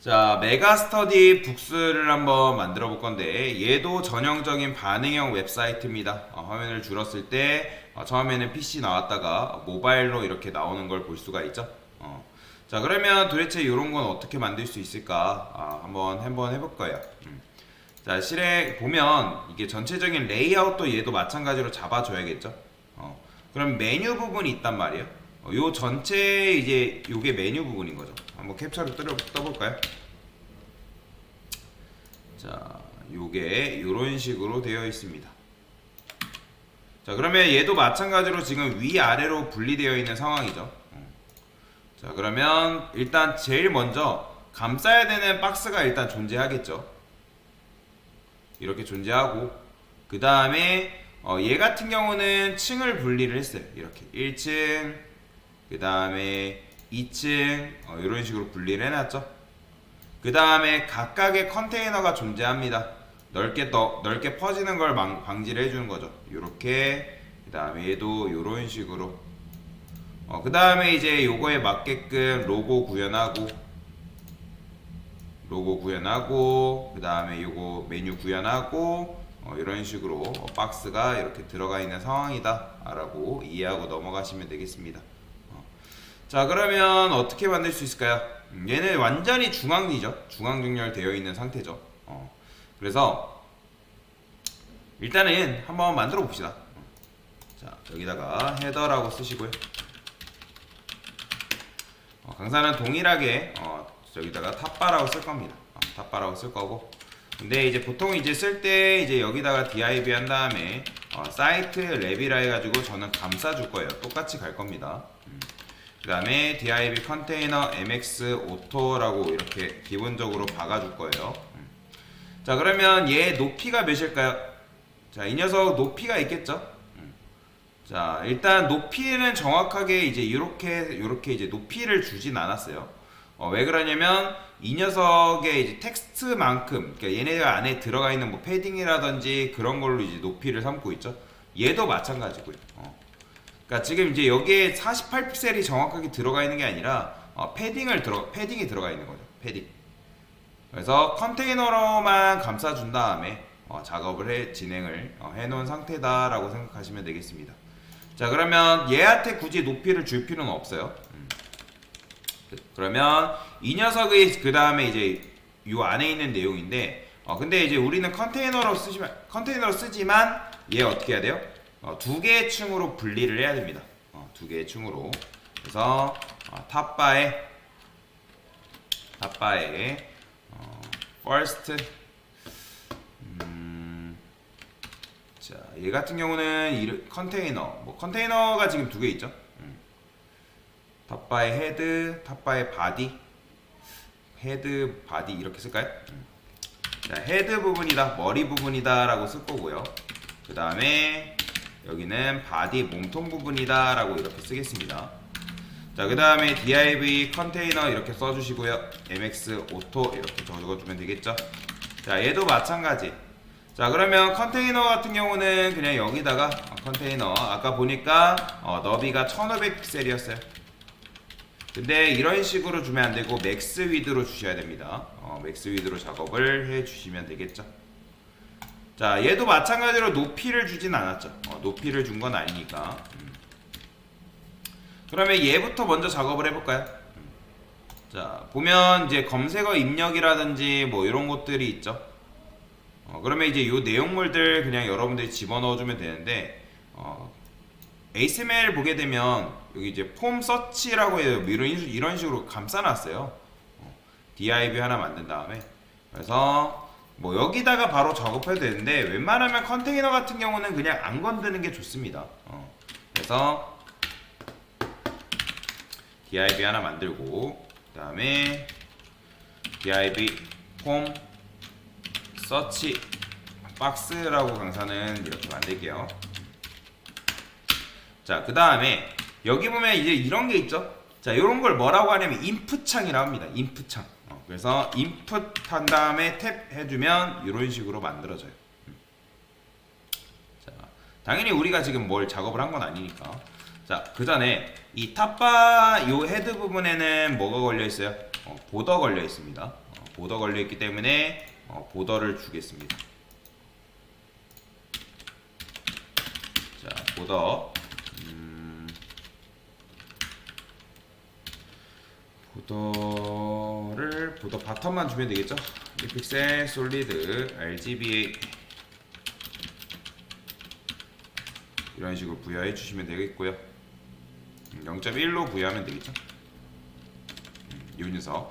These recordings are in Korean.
자, 메가스터디 북스를 한번 만들어 볼 건데 얘도 전형적인 반응형 웹사이트입니다. 화면을 줄였을 때 처음에는 PC 나왔다가 모바일로 이렇게 나오는 걸 볼 수가 있죠. 자, 그러면 도대체 이런 건 어떻게 만들 수 있을까? 한번 해볼 거예요. 자, 실에 보면 이게 전체적인 레이아웃도 얘도 마찬가지로 잡아줘야겠죠. 그럼 메뉴 부분이 있단 말이에요. 요 전체 이제 요게 메뉴 부분인 거죠. 한번 캡처를 떠볼까요? 자, 요게 요런 식으로 되어 있습니다. 자, 그러면 얘도 마찬가지로 지금 위아래로 분리되어 있는 상황이죠. 자, 그러면 일단 제일 먼저 감싸야 되는 박스가 일단 존재하겠죠. 이렇게 존재하고, 그 다음에 얘 같은 경우는 층을 분리를 했어요. 이렇게 1층, 그 다음에 2층 이런 식으로 분리를 해놨죠. 그 다음에 각각의 컨테이너가 존재합니다. 넓게 퍼지는 걸 방지를 해주는 거죠. 이렇게. 그 다음에 얘도 이런 식으로. 그 다음에 이제 요거에 맞게끔 로고 구현하고, 그 다음에 요거 메뉴 구현하고, 이런 식으로 박스가 이렇게 들어가 있는 상황이다 라고 이해하고 넘어가시면 되겠습니다. 자, 그러면 어떻게 만들 수 있을까요? 얘는 완전히 중앙이죠. 중앙 정렬되어 있는 상태죠. 그래서 일단은 한번 만들어 봅시다. 자, 여기다가 헤더라고 쓰시고요. 강사는 동일하게 여기다가 탑바라고 쓸 겁니다. 탑바라고 쓸 거고. 근데 이제 보통 이제 쓸 때 이제 여기다가 div 한 다음에 사이트 랩이라 해가지고 저는 감싸 줄 거예요. 똑같이 갈 겁니다. 그 다음에 div 컨테이너 mx auto라고 이렇게 기본적으로 박아줄 거예요. 자, 그러면 얘 높이가 몇일까요? 자, 이 녀석 높이가 있겠죠? 자, 일단 높이는 정확하게 이제 이렇게 이제 높이를 주진 않았어요. 왜 그러냐면 이 녀석의 이제 텍스트만큼, 그러니까 얘네 안에 들어가 있는 뭐 패딩이라든지 그런 걸로 이제 높이를 삼고 있죠. 얘도 마찬가지고요. 그러니까 지금 이제 여기에 48픽셀이 정확하게 들어가 있는 게 아니라 패딩이 들어가 있는 거죠. 패딩. 그래서 컨테이너로만 감싸준 다음에 작업을 진행을 해놓은 상태다라고 생각하시면 되겠습니다. 자, 그러면 얘한테 굳이 높이를 줄 필요는 없어요. 그러면 이 녀석의 그 다음에 이제 요 안에 있는 내용인데, 근데 이제 우리는 컨테이너로 쓰지만 얘 어떻게 해야 돼요? 두 개의 층으로 분리를 해야 됩니다. 두 개의 층으로. 그래서 탑바에 first. 자, 얘 같은 경우는 컨테이너가 지금 두 개 있죠. 탑바에 헤드, 탑바에 바디, 헤드, 바디 이렇게 쓸까요? 자, 헤드 부분이다, 머리 부분이다 라고 쓸 거고요. 그 다음에 여기는 바디 몸통 부분이다 라고 이렇게 쓰겠습니다. 자, 그 다음에 div 컨테이너 이렇게 써주시고요. mx auto 이렇게 적어주면 되겠죠. 자, 얘도 마찬가지. 자, 그러면 컨테이너 같은 경우는 그냥 여기다가 컨테이너 아까 보니까 너비가 1500픽셀이었어요. 근데 이런 식으로 주면 안 되고 맥스 위드로 주셔야 됩니다. 맥스 위드로 작업을 해 주시면 되겠죠. 자, 얘도 마찬가지로 높이를 주진 않았죠. 높이를 준 건 아니니까. 그러면 얘부터 먼저 작업을 해볼까요? 자, 보면 이제 검색어 입력이라든지 뭐 이런 것들이 있죠. 그러면 이제 요 내용물들 그냥 여러분들이 집어넣어주면 되는데, HTML 보게 되면 여기 이제 폼 서치라고 해요. 이런 식으로 감싸놨어요. div 하나 만든 다음에. 그래서 뭐 여기다가 바로 작업해도 되는데 웬만하면 컨테이너 같은 경우는 그냥 안 건드는 게 좋습니다. 그래서 div 하나 만들고, 그 다음에 div 폼 서치 박스라고 강사는 이렇게 만들게요. 자, 그 다음에 여기 보면 이제 이런 게 있죠. 자, 이런 걸 뭐라고 하냐면 인풋 창이라고 합니다. 인풋 창. 그래서 인풋 한 다음에 탭 해주면 이런 식으로 만들어져요. 자, 당연히 우리가 지금 뭘 작업을 한 건 아니니까. 자, 그 전에 이 탑바 요 헤드 부분에는 뭐가 걸려 있어요? 보더 걸려 있습니다. 보더 걸려 있기 때문에 보더를 주겠습니다. 자, 보더 보더 바텀만 주면 되겠죠? 픽셀 솔리드 RGBA 이런 식으로 부여해 주시면 되겠고요. 0.1로 부여하면 되겠죠? 이 녀석.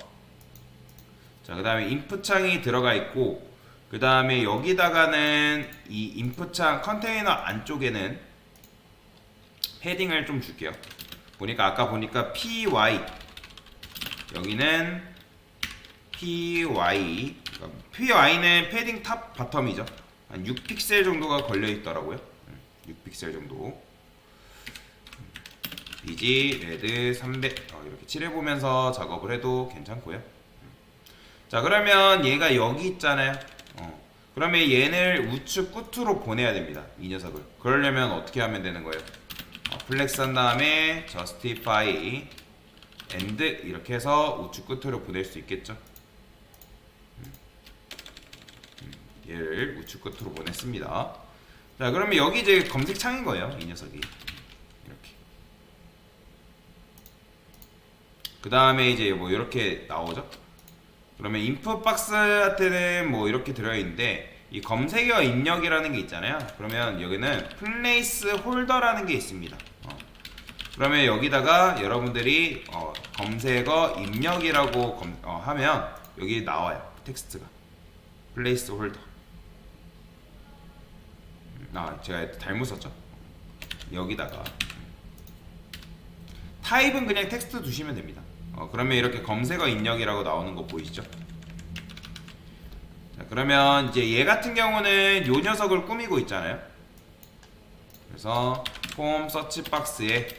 자, 그 다음에 인풋 창이 들어가 있고, 그 다음에 여기다가는 이 인풋 창 컨테이너 안쪽에는 패딩을 좀 줄게요. 아까 보니까 PY 여기는 PY는 패딩 탑 바텀이죠. 한 6픽셀 정도가 걸려 있더라고요. 6픽셀 정도. BG 레드 300 이렇게 칠해보면서 작업을 해도 괜찮고요. 자, 그러면 얘가 여기 있잖아요. 그러면 얘를 우측 끝으로 보내야 됩니다. 이 녀석을. 그러려면 어떻게 하면 되는 거예요? 플렉스 한 다음에 justify and 이렇게 해서 우측 끝으로 보낼 수 있겠죠. 얘를 우측 끝으로 보냈습니다. 자, 그러면 여기 이제 검색 창인 거예요. 이 녀석이. 이렇게. 그 다음에 이제 뭐 이렇게 나오죠. 그러면 인풋 박스한테는 뭐 이렇게 들어있는데 이 검색어 입력이라는 게 있잖아요. 그러면 여기는 플레이스 홀더라는 게 있습니다. 그러면 여기다가 여러분들이 검색어 입력이라고 하면 여기 나와요. 텍스트가 플레이스 홀더. 제가 잘못 썼죠. 여기다가 타입은 그냥 텍스트 두시면 됩니다. 그러면 이렇게 검색어 입력이라고 나오는 거 보이시죠? 자, 그러면 이제 얘 같은 경우는 요 녀석을 꾸미고 있잖아요. 그래서 폼 서치 박스에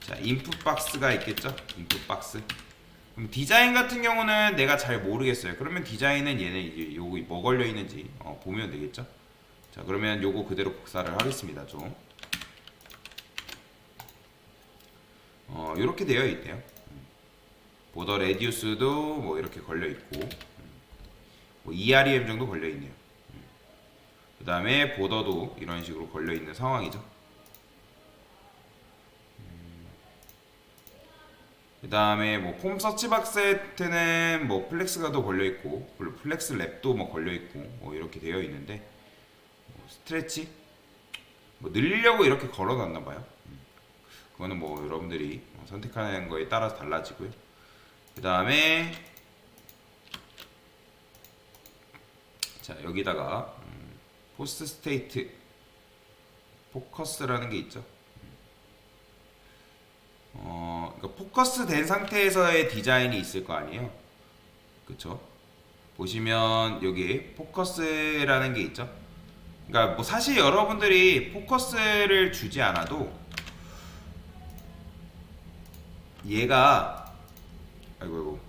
자, 인풋 박스가 있겠죠? 인풋 박스. 그럼 디자인 같은 경우는 내가 잘 모르겠어요. 그러면 디자인은 얘네 이제 요거 뭐 걸려 있는지 보면 되겠죠? 자, 그러면 요거 그대로 복사를 하겠습니다. 좀 이렇게 되어 있대요. 보더 레디우스도 뭐 이렇게 걸려 있고, 뭐 EREM 정도 걸려 있네요. 그 다음에 보더도 이런 식으로 걸려 있는 상황이죠. 그 다음에 뭐 폼 서치 박스에는 뭐 플렉스가 더 걸려 있고, 플렉스 랩도 뭐 걸려 있고, 뭐 이렇게 되어 있는데, 스트레치 뭐 늘리려고 이렇게 걸어놨나 봐요. 그거는 뭐 여러분들이 선택하는 거에 따라서 달라지고요. 그 다음에 자, 여기다가 포스트 스테이트 포커스라는 게 있죠. 그러니까 포커스 된 상태에서의 디자인이 있을 거 아니에요. 그쵸? 보시면 여기 포커스라는 게 있죠. 그러니까 뭐 사실 여러분들이 포커스를 주지 않아도 얘가 아이고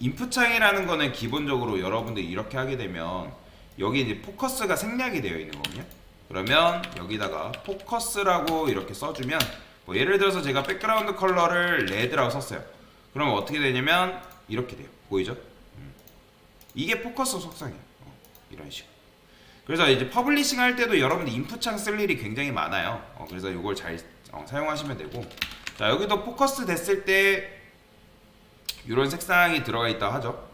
인풋 창이라는 거는 기본적으로 여러분들이 이렇게 하게 되면 여기 이제 포커스가 생략이 되어 있는 거거든요. 그러면 여기다가 포커스라고 이렇게 써주면 뭐 예를 들어서 제가 백그라운드 컬러를 레드라고 썼어요. 그러면 어떻게 되냐면 이렇게 돼요. 보이죠? 이게 포커스 속성이에요. 이런 식으로. 그래서 이제 퍼블리싱 할 때도 여러분들 인풋 창 쓸 일이 굉장히 많아요. 그래서 이걸 잘 사용하시면 되고, 자, 여기도 포커스 됐을 때 이런 색상이 들어가 있다 하죠.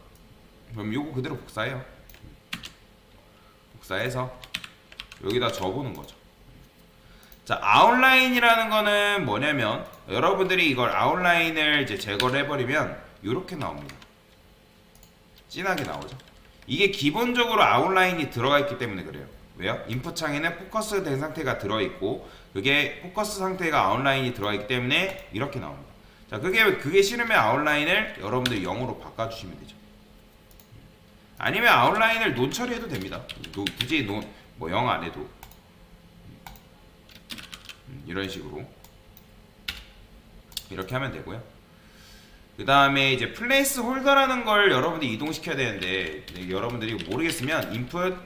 그럼 이거 그대로 복사해요. 복사해서 여기다 적어보는 거죠. 자, 아웃라인이라는 거는 뭐냐면 여러분들이 이걸 아웃라인을 이제 제거를 해버리면 이렇게 나옵니다. 진하게 나오죠. 이게 기본적으로 아웃라인이 들어가 있기 때문에 그래요. 왜요? 인풋 창에는 포커스 된 상태가 들어있고 그게 포커스 상태가 아웃라인이 들어가 있기 때문에 이렇게 나옵니다. 자, 그게 싫으면 아웃라인을 여러분들이 0으로 바꿔주시면 되죠. 아니면 아웃라인을 논 처리해도 됩니다. 굳이 뭐 0 안 해도 이런 식으로 이렇게 하면 되고요. 그 다음에 이제 플레이스 홀더라는 걸 여러분들이 이동시켜야 되는데 여러분들이 모르겠으면 인풋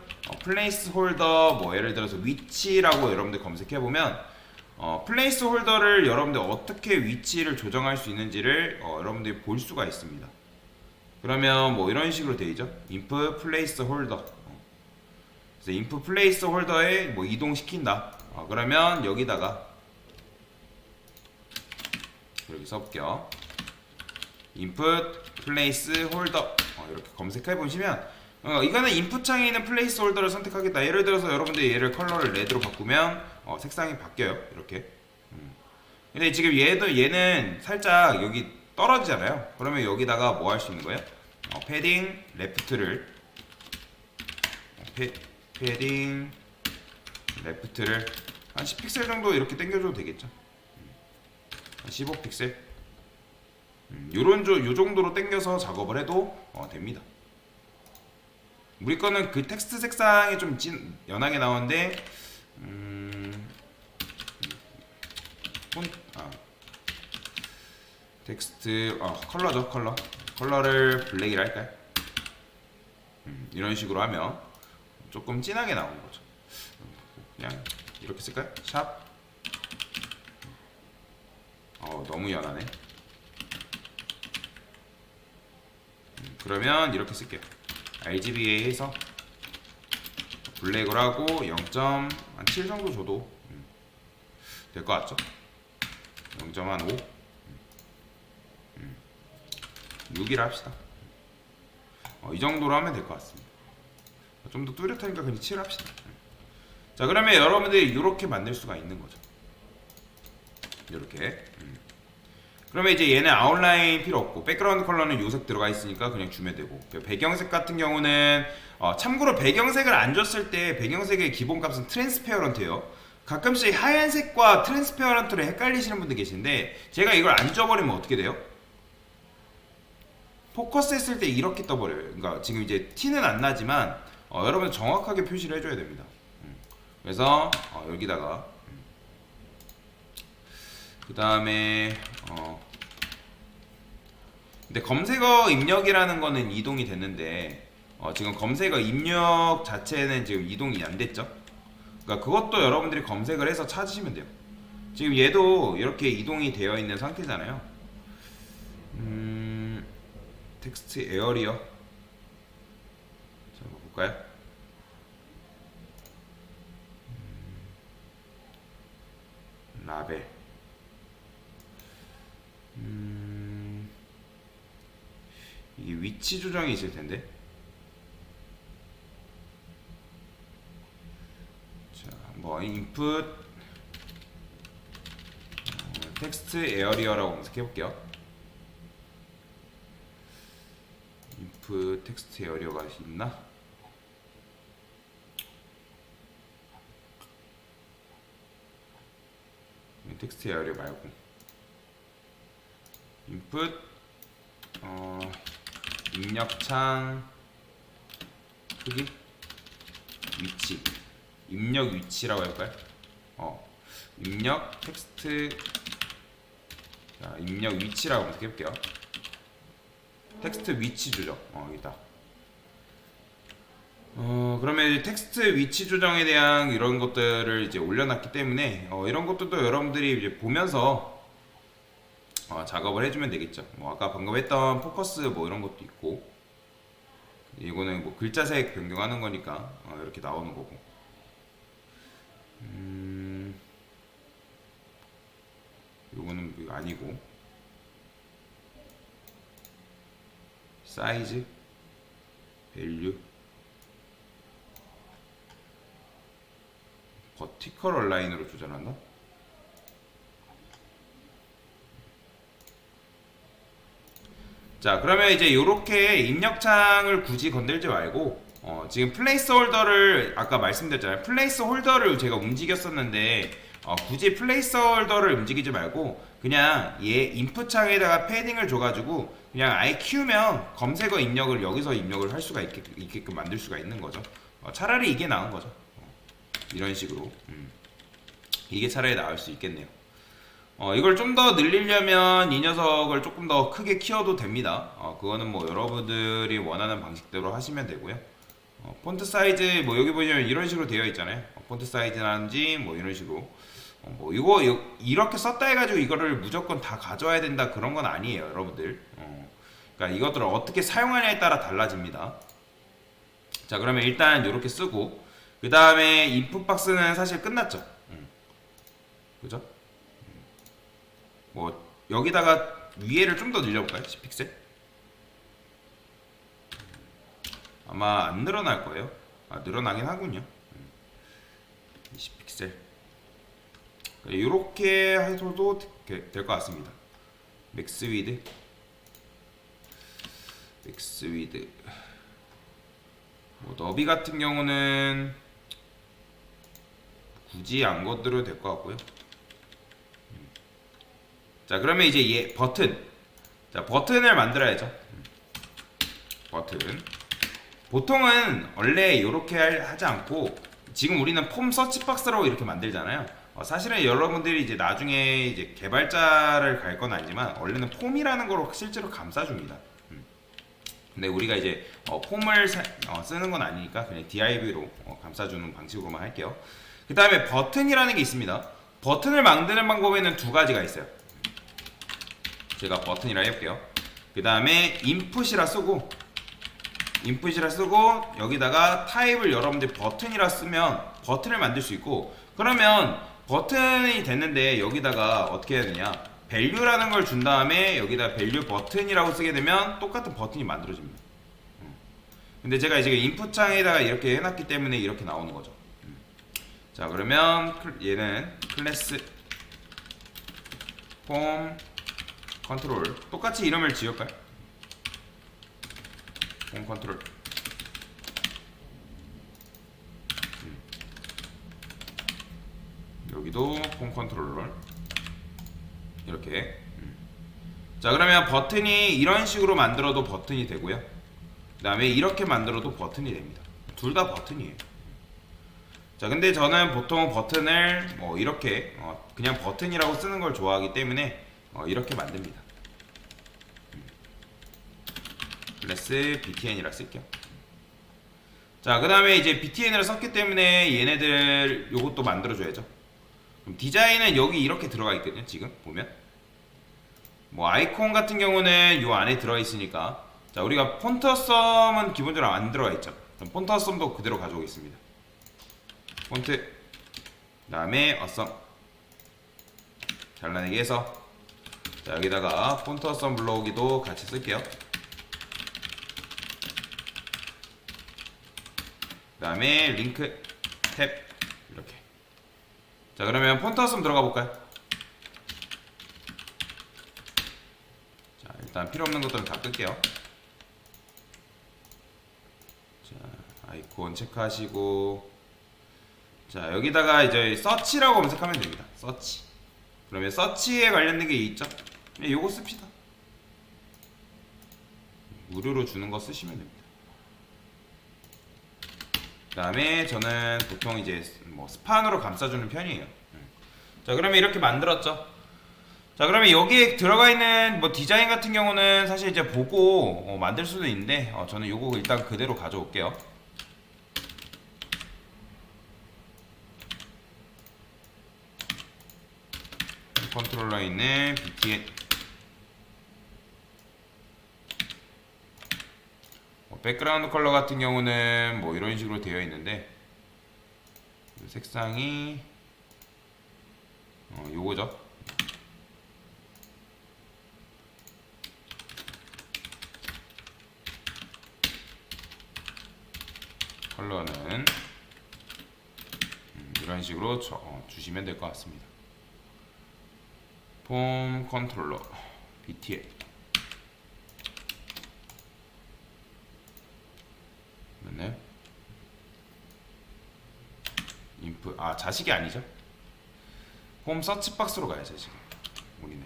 플레이스 홀더 뭐 예를 들어서 위치라고 여러분들 검색해보면 플레이스 홀더를 여러분들 어떻게 위치를 조정할 수 있는지를 여러분들이 볼 수가 있습니다. 그러면 뭐 이런 식으로 되어 있죠. inf place holder. 그래서 inf place holder에 뭐 이동시킨다. 그러면 여기다가 이렇게 써볼게요. input place holder 이렇게 검색해 보시면 이거는 input 창에 있는 place holder를 선택하겠다. 예를 들어서 여러분들이 얘를 컬러를 레드로 바꾸면 색상이 바뀌어요. 이렇게. 근데 지금 얘는 살짝 여기 떨어지잖아요. 그러면 여기다가 뭐 할 수 있는 거예요? 패딩 레프트를 패딩 레프트를 한 10픽셀 정도 이렇게 당겨줘도 되겠죠. 15픽셀 요 정도로 당겨서 작업을 해도 됩니다. 우리 거는 그 텍스트 색상이 좀 연하게 나오는데 텍스트 컬러죠. 컬러를 블랙이라 할까요? 이런 식으로 하면 조금 진하게 나오는 거죠. 그냥 이렇게 쓸까요? 샵. 너무 연하네. 그러면 이렇게 쓸게요. RGBA 해서 블랙으로 하고 0.7 정도 줘도 될 것 같죠? 0.5 6이라 합시다. 이 정도로 하면 될 것 같습니다. 좀 더 뚜렷하니까 그냥 7 합시다. 자, 그러면 여러분들이 이렇게 만들 수가 있는 거죠. 이렇게. 그러면 이제 얘는 아웃라인 필요 없고 백그라운드 컬러는 요색 들어가 있으니까 그냥 주면 되고, 배경색 같은 경우는 참고로 배경색을 안 줬을 때 배경색의 기본값은 트랜스페어런트예요. 가끔씩 하얀색과 트랜스페어런트를 헷갈리시는 분들 계신데, 제가 이걸 안 줘버리면 어떻게 돼요? 포커스 했을 때 이렇게 떠버려요. 그러니까 지금 이제 티는 안 나지만 여러분 정확하게 표시를 해줘야 됩니다. 그래서 여기다가 그 다음에 근데 검색어 입력이라는 거는 이동이 됐는데 지금 검색어 입력 자체는 지금 이동이 안 됐죠. 그러니까 그것도 여러분들이 검색을 해서 찾으시면 돼요. 지금 얘도 이렇게 이동이 되어 있는 상태잖아요. 텍스트 에어리어. 자, 한번 볼까요? 라벨. 이게 위치 조정이 있을 텐데. 자, 한번 input 텍스트 에어리어라고 검색해 볼게요. input 텍스트 에어리어가 있나? 텍스트 에어리어 말고 input 입력창 크기 위치 입력 위치라고 할까요? 입력 텍스트 자, 입력 위치라고 검색해 볼게요. 텍스트 위치 조정 여기다. 그러면 이제 텍스트 위치 조정에 대한 이런 것들을 이제 올려놨기 때문에 이런 것들도 여러분들이 이제 보면서 작업을 해주면 되겠죠. 뭐 아까 방금 했던 포커스 뭐 이런 것도 있고, 이거는 뭐 글자색 변경하는 거니까 이렇게 나오는 거고. 요거는 아니고, 사이즈, 밸류, 버티컬 얼라인으로 조절한다. 자, 그러면 이제 이렇게 입력창을 굳이 건들지 말고 지금 플레이스 홀더를 아까 말씀드렸잖아요. 플레이스 홀더를 제가 움직였었는데 굳이 플레이스 홀더를 움직이지 말고 그냥 얘 인풋 창에다가 패딩을 줘가지고 그냥 아예 키우면 검색어 입력을 여기서 입력을 할 수가 있게끔 만들 수가 있는 거죠. 차라리 이게 나은 거죠. 이런 식으로 이게 차라리 나을 수 있겠네요. 이걸 좀 더 늘리려면 이 녀석을 조금 더 크게 키워도 됩니다. 그거는 뭐 여러분들이 원하는 방식대로 하시면 되고요. 폰트 사이즈 뭐 여기 보시면 이런 식으로 되어 있잖아요. 폰트 사이즈라든지 뭐 이런 식으로 뭐 이거 이렇게 썼다 해가지고 이거를 무조건 다 가져와야 된다 그런 건 아니에요, 여러분들. 그러니까 이것들을 어떻게 사용하냐에 따라 달라집니다. 자, 그러면 일단 이렇게 쓰고 그 다음에 인풋 박스는 사실 끝났죠. 그죠? 뭐 여기다가 위에를 좀 더 늘려볼까요? 10픽셀? 아마 안 늘어날 거예요. 아, 늘어나긴 하군요. 20픽셀. 이렇게 해서도 될 것 같습니다. 맥스 위드, 뭐 너비 같은 경우는 굳이 안 건드려도 될 것 같고요. 자, 그러면 이제 얘 버튼. 자, 버튼을 만들어야죠. 버튼. 보통은 원래 이렇게 하지 않고 지금 우리는 폼 서치박스라고 이렇게 만들잖아요. 사실은 여러분들이 이제 나중에 이제 개발자를 갈 건 아니지만 원래는 폼이라는 거로 실제로 감싸줍니다. 근데 우리가 이제 폼을 쓰는 건 아니니까 그냥 div로 감싸주는 방식으로만 할게요. 그 다음에 버튼이라는 게 있습니다. 버튼을 만드는 방법에는 두 가지가 있어요. 제가 버튼이라 해볼게요. 그 다음에 인풋이라 쓰고 여기다가 타입을 여러분들 버튼이라 쓰면 버튼을 만들 수 있고, 그러면 버튼이 됐는데 여기다가 어떻게 해야 되냐, value라는 걸 준 다음에 여기다 value 버튼이라고 쓰게 되면 똑같은 버튼이 만들어집니다. 근데 제가 지금 인풋 창에다가 이렇게 해놨기 때문에 이렇게 나오는 거죠. 자, 그러면 얘는 클래스 폼 컨트롤 똑같이 이름을 지을까요? 폼 컨트롤. 여기도 폼 컨트롤러 이렇게. 자, 그러면 버튼이 이런 식으로 만들어도 버튼이 되고요. 그 다음에 이렇게 만들어도 버튼이 됩니다. 둘 다 버튼이에요. 자, 근데 저는 보통 버튼을 뭐 이렇게 그냥 버튼이라고 쓰는 걸 좋아하기 때문에 이렇게 만듭니다. 클래스 btn이라 쓸게요. 자, 그 다음에 이제 btn을 썼기 때문에 얘네들 요것도 만들어줘야죠. 그럼 디자인은 여기 이렇게 들어가 있거든요. 지금 보면 뭐 아이콘 같은 경우는 요 안에 들어가 있으니까, 자, 우리가 폰트 어썸은 기본적으로 안 들어가 있죠. 그럼 폰트 어썸도 그대로 가져오겠습니다. 폰트, 그 다음에 어썸 잘라내기 해서, 자, 여기다가 폰트 어썸 불러오기도 같이 쓸게요. 그 다음에 링크 탭 이렇게. 자, 그러면 폰트 어썸 들어가 볼까요? 자, 일단 필요 없는 것들은 다 끌게요. 자, 아이콘 체크하시고, 자, 여기다가 이제 서치라고 검색하면 됩니다. 서치. 그러면 서치에 관련된 게 있죠? 요거 씁시다. 무료로 주는 거 쓰시면 됩니다. 그 다음에 저는 보통 이제 뭐 스판으로 감싸주는 편이에요. 자, 그러면 이렇게 만들었죠. 자, 그러면 여기에 들어가 있는 뭐 디자인 같은 경우는 사실 이제 보고 만들 수도 있는데 저는 요거 일단 그대로 가져올게요. 컨트롤러에 있는 btn 백그라운드 컬러 같은 경우는 뭐 이런 식으로 되어 있는데 색상이 요거죠. 컬러는 이런 식으로 주시면 될 것 같습니다. 폼 컨트롤러 btn 맞나요? 인풋, 자식이 아니죠? 폼 서치 박스로 가야죠. 지금 우리는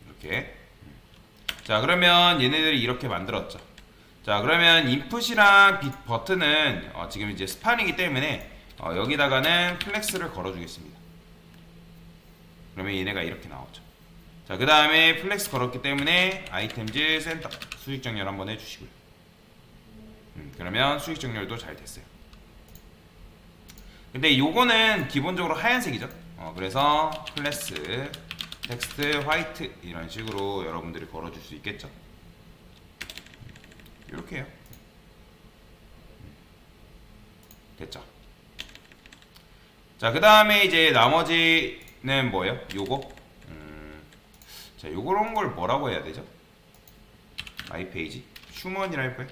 이렇게. 자, 그러면 얘네들이 이렇게 만들었죠. 자, 그러면 인풋이랑 버튼은 지금 이제 스판이기 때문에 여기다가는 플렉스를 걸어 주겠습니다. 그러면 얘네가 이렇게 나오죠. 자, 그 다음에 플렉스 걸었기 때문에 아이템즈 센터 수직 정렬 한번 해주시고요. 그러면 수직 정렬도 잘 됐어요. 근데 요거는 기본적으로 하얀색이죠. 그래서 클래스 텍스트 화이트 이런 식으로 여러분들이 걸어줄 수 있겠죠. 이렇게 해요. 됐죠. 자, 그 다음에 이제 나머지는 뭐예요? 요거. 자, 요런 걸 뭐라고 해야 되죠? 마이 페이지? 휴먼이라 할까요?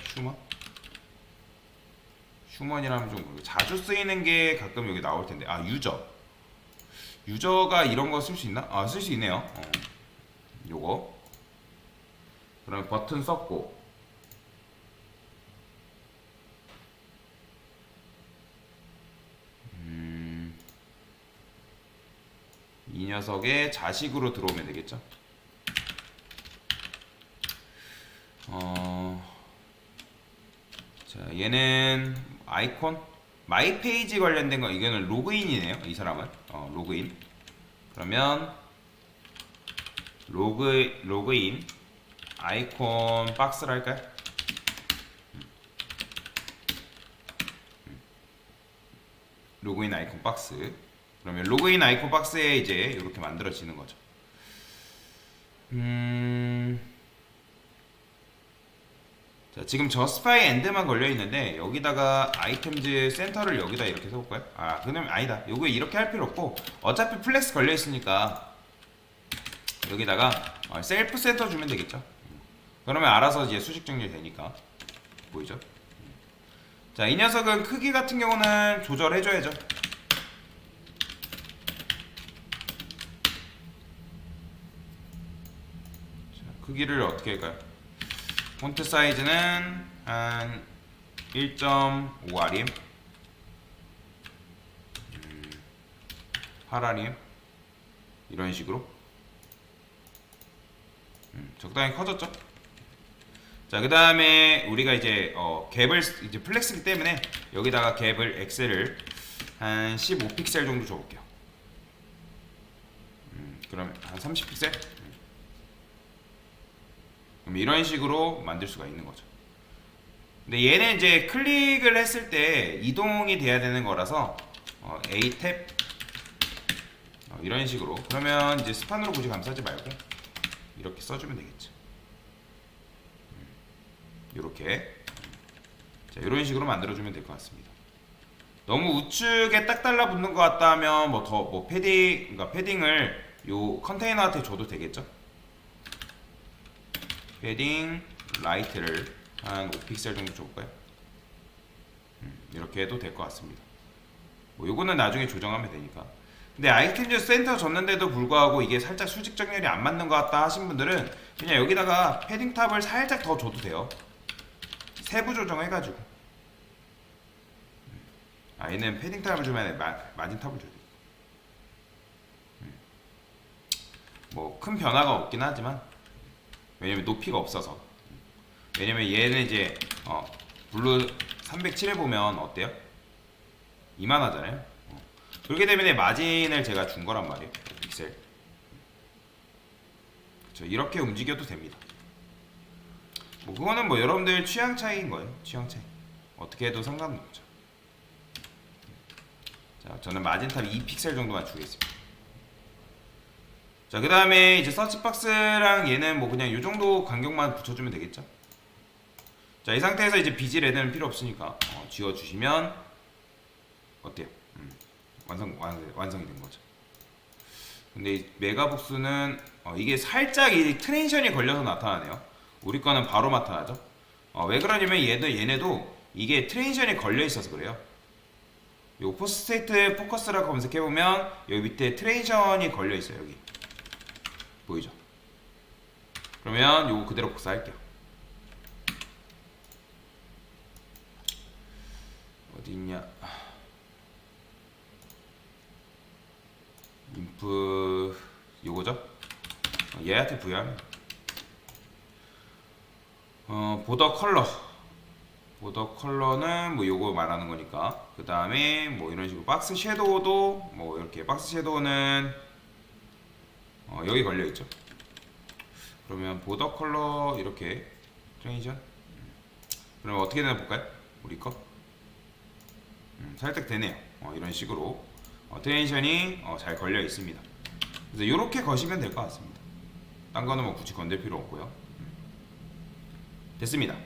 휴먼이라면 좀 자주 쓰이는 게 가끔 여기 나올 텐데. 아, 유저가 이런 거 쓸 수 있나? 아, 쓸 수 있네요. 요거. 그럼 버튼 썼고. 이 녀석의 자식으로 들어오면 되겠죠? 자, 얘는 아이콘 마이 페이지 관련된 거. 이거는 로그인이네요. 이 사람은 로그인. 그러면 로그인 아이콘 박스를 할까요? 로그인 아이콘 박스. 그러면 로그인 아이콘 박스에 이제 이렇게 만들어지는 거죠. 자, 지금 저스파이 엔드만 걸려 있는데 여기다가 아이템즈 센터를 여기다 이렇게 써볼까요? 아, 그러면 아니다. 요거 이렇게 할 필요 없고 어차피 플렉스 걸려 있으니까 여기다가 셀프 센터 주면 되겠죠. 그러면 알아서 이제 수직 정렬되니까 보이죠? 자, 이 녀석은 크기 같은 경우는 조절해줘야죠. 자, 크기를 어떻게 할까요? 폰트 사이즈는 한 1.5rem, 8rem 이런 식으로 적당히 커졌죠? 자, 그 다음에 우리가 이제 갭을 이제 플렉스기 때문에 여기다가 갭을 엑셀을 한 15픽셀 정도 줘볼게요. 그러면 한 30픽셀? 그럼 이런 식으로 만들 수가 있는 거죠. 근데 얘는 이제 클릭을 했을 때 이동이 돼야 되는 거라서 A 탭 이런 식으로. 그러면 이제 스판으로 굳이 감싸지 말고 이렇게 써주면 되겠죠. 이렇게. 자, 이런 식으로 만들어주면 될 것 같습니다. 너무 우측에 딱 달라붙는 것 같다 하면 패딩, 그러니까 패딩을 요 컨테이너한테 줘도 되겠죠. 패딩 라이트를 한 5픽셀 정도 줘볼까요? 이렇게 해도 될 것 같습니다. 요거는 나중에 조정하면 되니까. 근데 아이템즈 센터 줬는데도 불구하고 이게 살짝 수직 정렬이 안 맞는 것 같다 하신 분들은 그냥 여기다가 패딩 탑을 살짝 더 줘도 돼요. 세부 조정해가지고. 얘는 패딩 탑을 주면 마진 탑을 줘야 돼. 뭐 큰 변화가 없긴 하지만, 왜냐면 높이가 없어서. 왜냐면 얘는 이제 블루 307에 보면 어때요? 이만하잖아요. 그렇기 때문에 마진을 제가 준 거란 말이에요. 픽셀. 그쵸, 이렇게 움직여도 됩니다. 뭐 그거는 뭐 여러분들 취향 차이인 거예요. 취향 차이. 어떻게 해도 상관은 없죠. 자, 저는 마진탑 2픽셀 정도만 주겠습니다. 자, 그 다음에 이제 서치박스랑 얘는 뭐 그냥 이 정도 간격만 붙여주면 되겠죠. 자, 이 상태에서 이제 비지 레드는 필요 없으니까 지워주시면 어때요? 완성이 된 거죠. 근데 이 메가복스는 이게 살짝 이 트랜지션이 걸려서 나타나네요. 우리 거는 바로 나타나죠. 왜 그러냐면 얘네도 이게 트랜지션이 걸려 있어서 그래요. 요 포스테이트 포커스라고 검색해보면 여기 밑에 트랜지션이 걸려 있어요. 여기 보이죠? 그러면 요거 그대로 복사할게요. 어디 있냐? 인프 요거죠? 얘한테 부여하면 보더 컬러는 뭐 요거 말하는 거니까. 그 다음에 뭐 이런 식으로 박스 섀도우도 뭐 이렇게 박스 섀도우는 여기 걸려 있죠. 그러면 보더 컬러 이렇게 트랜지션. 그러면 어떻게 되나 볼까요? 우리 거 살짝 되네요. 이런 식으로 텐션이 잘 걸려 있습니다. 그래서 이렇게 거시면 될 것 같습니다. 딴 거는 뭐 굳이 건들 필요 없고요. 됐습니다.